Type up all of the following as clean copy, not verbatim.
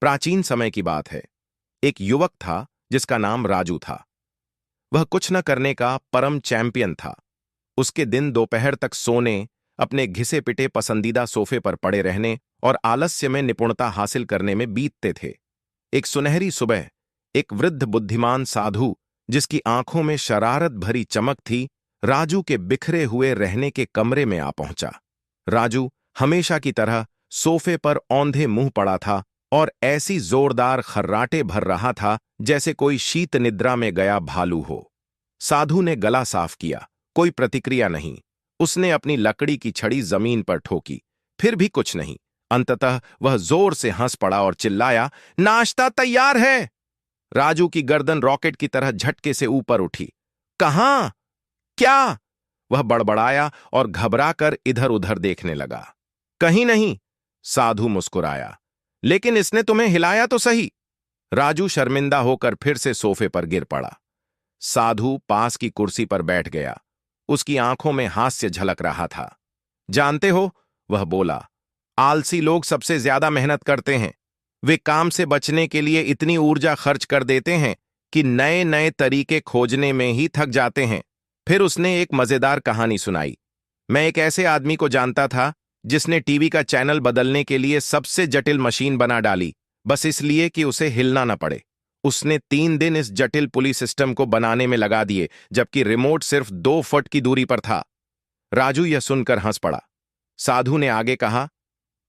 प्राचीन समय की बात है। एक युवक था जिसका नाम राजू था। वह कुछ न करने का परम चैंपियन था। उसके दिन दोपहर तक सोने, अपने घिसे पिटे पसंदीदा सोफे पर पड़े रहने और आलस्य में निपुणता हासिल करने में बीतते थे। एक सुनहरी सुबह एक वृद्ध बुद्धिमान साधु, जिसकी आंखों में शरारत भरी चमक थी, राजू के बिखरे हुए रहने के कमरे में आ पहुंचा। राजू हमेशा की तरह सोफे पर औंधे मुंह पड़ा था और ऐसी जोरदार खर्राटे भर रहा था जैसे कोई शीत निद्रा में गया भालू हो। साधु ने गला साफ किया, कोई प्रतिक्रिया नहीं। उसने अपनी लकड़ी की छड़ी जमीन पर ठोकी, फिर भी कुछ नहीं। अंततः वह जोर से हंस पड़ा और चिल्लाया, नाश्ता तैयार है। राजू की गर्दन रॉकेट की तरह झटके से ऊपर उठी। कहां? क्या? वह बड़बड़ाया और घबराकर इधर उधर देखने लगा। कहीं नहीं, साधु मुस्कुराया। लेकिन इसने तुम्हें हिलाया तो सही। राजू शर्मिंदा होकर फिर से सोफे पर गिर पड़ा। साधु पास की कुर्सी पर बैठ गया। उसकी आंखों में हास्य झलक रहा था। जानते हो, वह बोला, आलसी लोग सबसे ज्यादा मेहनत करते हैं। वे काम से बचने के लिए इतनी ऊर्जा खर्च कर देते हैं कि नए नए तरीके खोजने में ही थक जाते हैं। फिर उसने एक मजेदार कहानी सुनाई। मैं एक ऐसे आदमी को जानता था जिसने टीवी का चैनल बदलने के लिए सबसे जटिल मशीन बना डाली, बस इसलिए कि उसे हिलना न पड़े। उसने 3 दिन इस जटिल पुली सिस्टम को बनाने में लगा दिए, जबकि रिमोट सिर्फ 2 फुट की दूरी पर था। राजू यह सुनकर हंस पड़ा। साधु ने आगे कहा,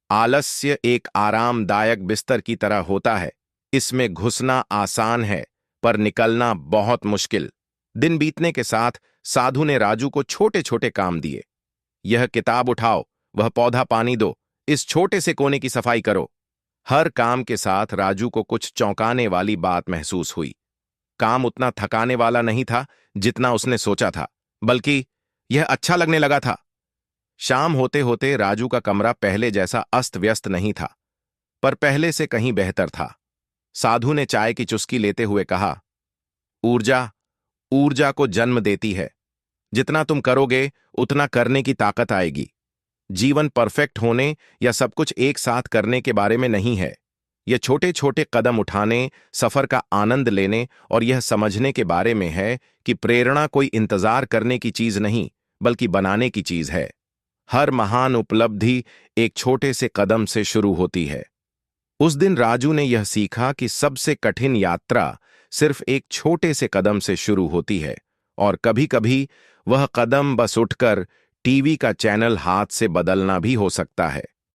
आलस्य एक आरामदायक बिस्तर की तरह होता है। इसमें घुसना आसान है, पर निकलना बहुत मुश्किल। दिन बीतने के साथ साधु ने राजू को छोटे छोटे काम दिए। यह किताब उठाओ, वह पौधा पानी दो, इस छोटे से कोने की सफाई करो। हर काम के साथ राजू को कुछ चौंकाने वाली बात महसूस हुई। काम उतना थकाने वाला नहीं था जितना उसने सोचा था, बल्कि यह अच्छा लगने लगा था। शाम होते होते राजू का कमरा पहले जैसा अस्त व्यस्त नहीं था, पर पहले से कहीं बेहतर था। साधु ने चाय की चुस्की लेते हुए कहा, ऊर्जा ऊर्जा को जन्म देती है। जितना तुम करोगे उतना करने की ताकत आएगी। जीवन परफेक्ट होने या सब कुछ एक साथ करने के बारे में नहीं है। यह छोटे छोटे कदम उठाने, सफर का आनंद लेने और यह समझने के बारे में है कि प्रेरणा कोई इंतजार करने की चीज नहीं, बल्कि बनाने की चीज है। हर महान उपलब्धि एक छोटे से कदम से शुरू होती है। उस दिन राजू ने यह सीखा कि सबसे कठिन यात्रा सिर्फ एक छोटे से कदम से शुरू होती है, और कभी-कभी वह कदम बस उठकर टीवी का चैनल हाथ से बदलना भी हो सकता है।